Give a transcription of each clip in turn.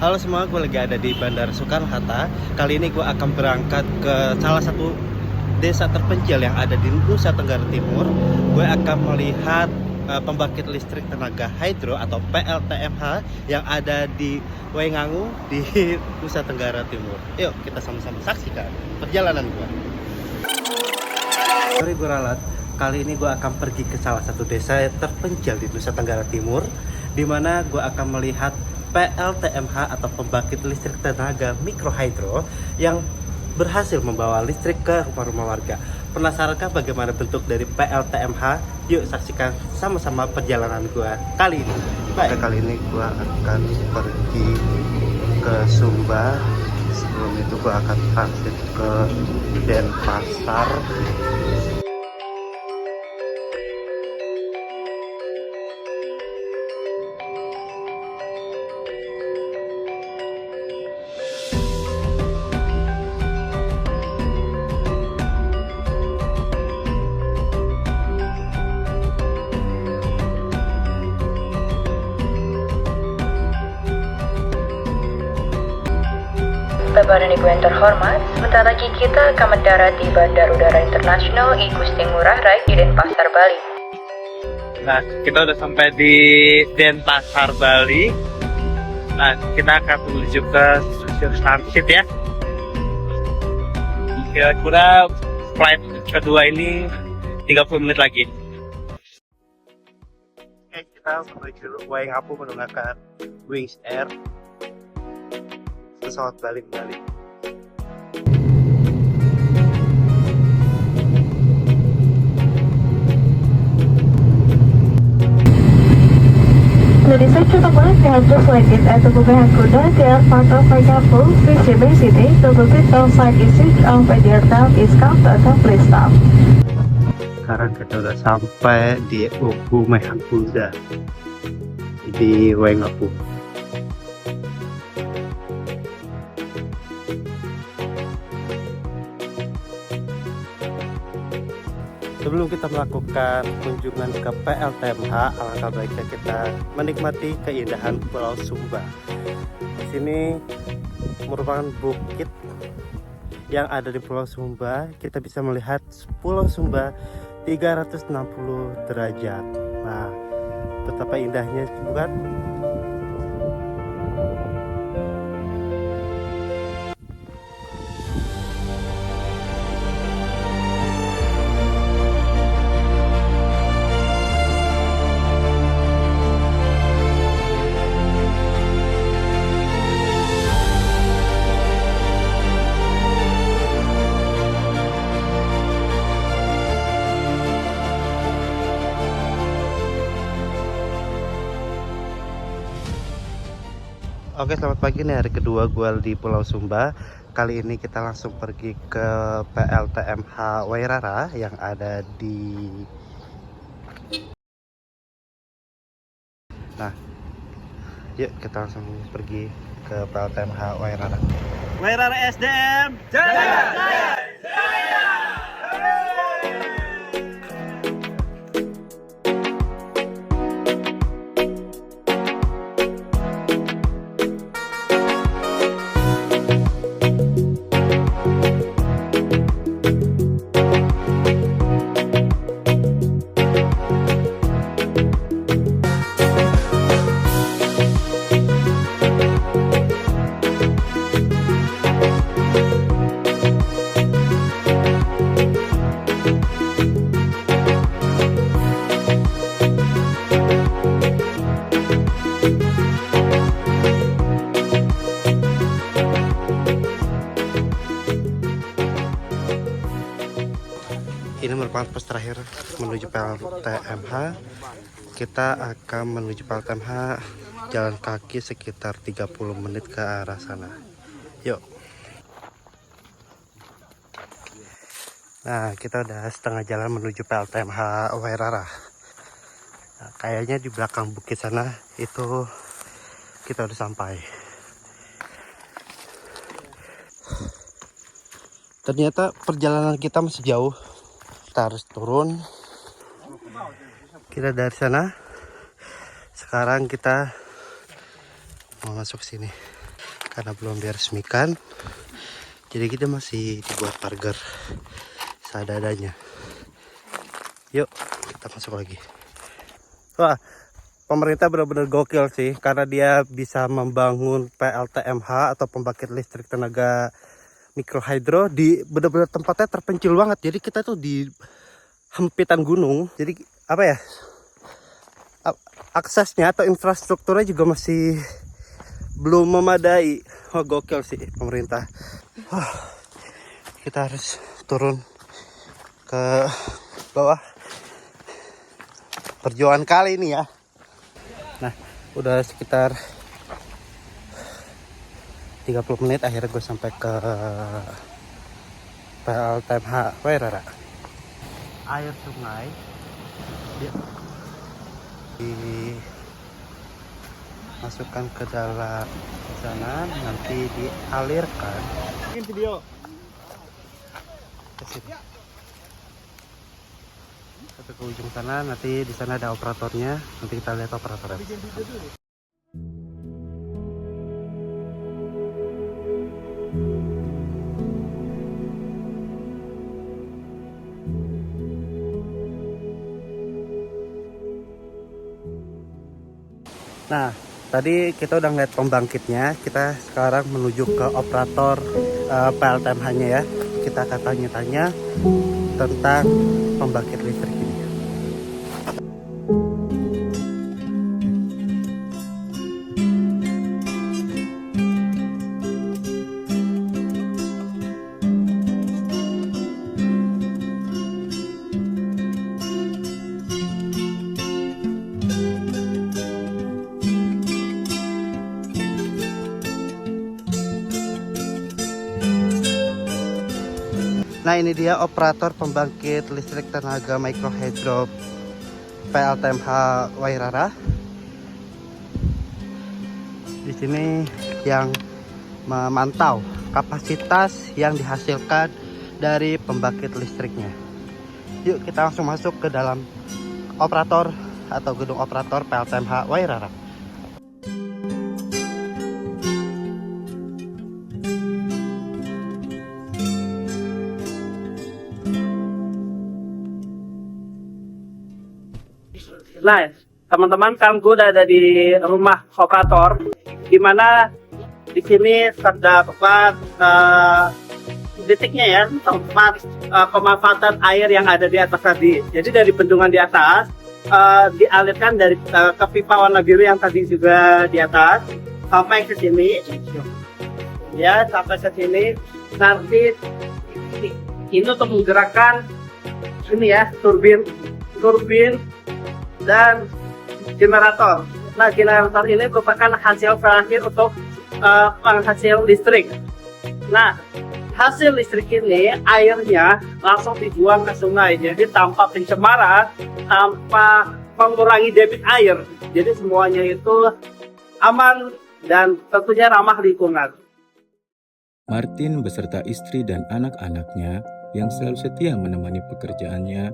Halo semua, gue lagi ada di Bandara Soekarno-Hatta. Kali ini gue akan berangkat ke salah satu desa terpencil yang ada di Nusa Tenggara Timur. Gue akan melihat pembangkit listrik tenaga hidro atau PLTMH yang ada di Waingangu di Nusa Tenggara Timur. Yuk kita sama-sama saksikan perjalanan gue. Sorry gue ralat, kali ini gue akan pergi ke salah satu desa terpencil di Nusa Tenggara Timur, di mana gue akan melihat PLTMH atau pembangkit listrik tenaga mikrohidro yang berhasil membawa listrik ke rumah-rumah warga. Penasarankah bagaimana bentuk dari PLTMH? Yuk saksikan sama-sama perjalanan gua kali ini. Baik, kali ini gua akan pergi ke Sumba. Sebelum itu gua akan transit ke Denpasar. Bapak dan Ibu yang terhormat, sebentar lagi kita akan mendarat di Bandara Udara Internasional I Gusti Ngurah Rai di Denpasar, Bali. Nah, kita udah sampai di Denpasar, Bali. Nah, kita akan menuju ke stasiun transit ya. Kira-kira flight kedua ini 30 menit lagi. Oke, kita menuju Waingapu menggunakan Wings Air. Pesawat balik-balik. Ladies and gentlemen, we have just landed at the Bubahan Kuda, the airport of Waingapu. Please remain seated till the seatbelt sign is switched off and the aircraft is come to a complete stop. Sekarang kita udah sampai di Bubahan Kuda di Waingapu. Sebelum kita melakukan kunjungan ke PLTMH, alangkah baiknya kita menikmati keindahan Pulau Sumba. Di sini merupakan bukit yang ada di Pulau Sumba. Kita bisa melihat Pulau Sumba 360 derajat. Nah, betapa indahnya, bukan? Oke, selamat pagi nih, hari kedua gue di Pulau Sumba. Kali ini kita langsung pergi ke PLTMH Wairara yang ada di... Nah, yuk kita langsung pergi ke PLTMH Wairara. Wairara SDM, jaya! Jaya! Jaya! Ini merupakan pos terakhir menuju PLTMH. Kita akan menuju PLTMH jalan kaki sekitar 30 menit ke arah sana. Yuk. Nah, kita udah setengah jalan menuju PLTMH Wairara. Nah, kayaknya di belakang bukit sana itu kita udah sampai. Ternyata perjalanan kita masih jauh. Kita harus turun. Kita dari sana. Sekarang kita mau masuk sini. karena belum diresmikan. Jadi kita masih dibuat pagar seadanya. Yuk kita masuk lagi. Wah, pemerintah benar-benar gokil sih, karena dia bisa membangun PLTMH atau pembangkit listrik tenaga mikrohidro di benar-benar tempatnya terpencil banget. Jadi kita tuh di hempitan gunung. Jadi apa ya, aksesnya atau infrastrukturnya juga masih belum memadai. Wah, gokil sih pemerintah. Kita harus turun ke bawah. Perjuangan kali ini ya. Nah, udah sekitar 30 menit akhirnya gue sampai ke PLTMH Wairara. Air sungai dimasukkan ke dalam sana, nanti dialirkan. Ini video ke sini. Sampai ke ujung sana, nanti di sana ada operatornya. Nanti kita lihat operatornya. Nah, tadi kita udah ngeliat pembangkitnya. Kita sekarang menuju ke operator PLTMH-nya ya. Kita akan tanya-tanya tentang pembangkit listrik ini. Nah, ini dia operator pembangkit listrik tenaga mikrohidro PLTMH Wairara. Di sini yang memantau kapasitas yang dihasilkan dari pembangkit listriknya. Yuk kita langsung masuk ke dalam operator atau gedung operator PLTMH Wairara. Nah, teman-teman, kan gue udah ada di rumah operator, di mana di sini terdapat detiknya ya, tempat pemanfaatan air yang ada di atas tadi. Jadi dari bendungan di atas dialirkan dari ke pipa warna biru yang tadi juga di atas sampai ke sini, ya sampai ke sini. Nanti ini untuk menggerakkan ini ya, turbin dan generator. Nah, generator ini merupakan hasil terakhir untuk penghasil listrik. Nah, hasil listrik ini airnya langsung dibuang ke sungai, jadi tanpa pencemaran, tanpa mengurangi debit air. Jadi semuanya itu aman dan tentunya ramah lingkungan. Martin beserta istri dan anak-anaknya yang selalu setia menemani pekerjaannya,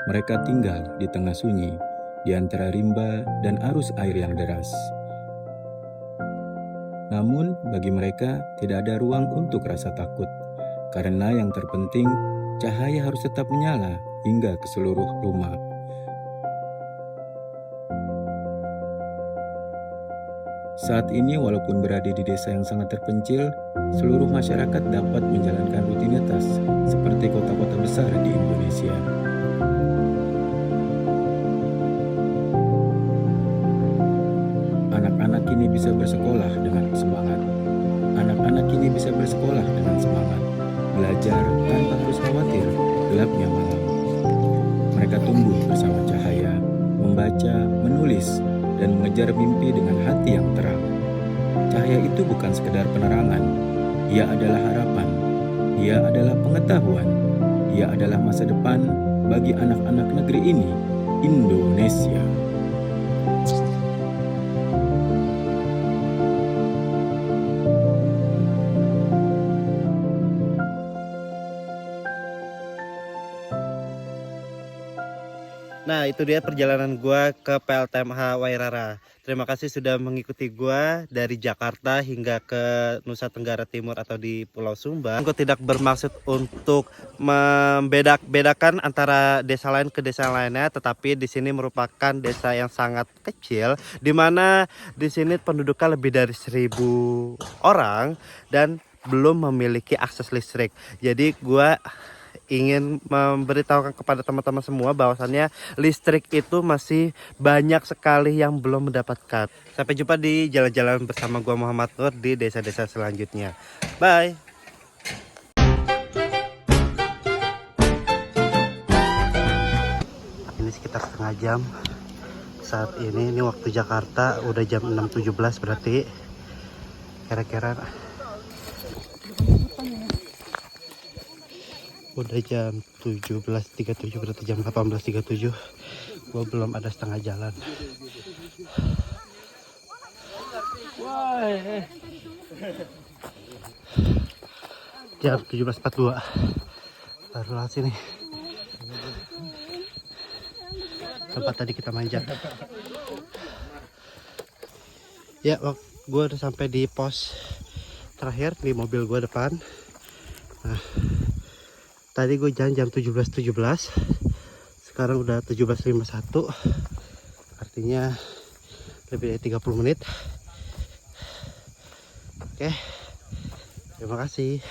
mereka tinggal di tengah sunyi, di antara rimba dan arus air yang deras. Namun, bagi mereka tidak ada ruang untuk rasa takut, karena yang terpenting, cahaya harus tetap menyala hingga ke seluruh rumah. Saat ini, walaupun berada di desa yang sangat terpencil, seluruh masyarakat dapat menjalankan rutinitas seperti kota-kota besar di Indonesia. Anak-anak kini bisa bersekolah dengan semangat. Anak-anak kini bisa bersekolah dengan semangat, belajar tanpa harus khawatir gelapnya malam. Mereka tumbuh bersama cahaya, membaca, menulis, dan mengejar mimpi dengan hati yang terang. Cahaya itu bukan sekedar penerangan, ia adalah harapan, ia adalah pengetahuan, ia adalah masa depan bagi anak-anak negeri ini, Indonesia. Nah, itu dia perjalanan gua ke PLTMH Wairara. Terima kasih sudah mengikuti gua dari Jakarta hingga ke Nusa Tenggara Timur atau di Pulau Sumba. Gue tidak bermaksud untuk membedakan antara desa lain ke desa lainnya, tetapi di sini merupakan desa yang sangat kecil, di mana di sini penduduknya lebih dari 1.000 orang dan belum memiliki akses listrik. Jadi gua ingin memberitahukan kepada teman-teman semua bahwasannya listrik itu masih banyak sekali yang belum mendapatkan. Sampai jumpa di jalan-jalan bersama gua Muhammad Nur di desa-desa selanjutnya. Bye. Ini sekitar setengah jam. Saat ini waktu Jakarta udah jam 6.17 berarti kira-kira udah jam 17.37 berarti jam 18.37. Gua belum ada setengah jalan. Jam 17.42 baru lah sini tempat tadi kita manjat. Ya, gue udah sampai di pos terakhir di mobil gue depan. Nah, tadi gue jalan jam 17.17, sekarang udah 17.51, artinya lebih dari 30 menit. Oke, terima kasih.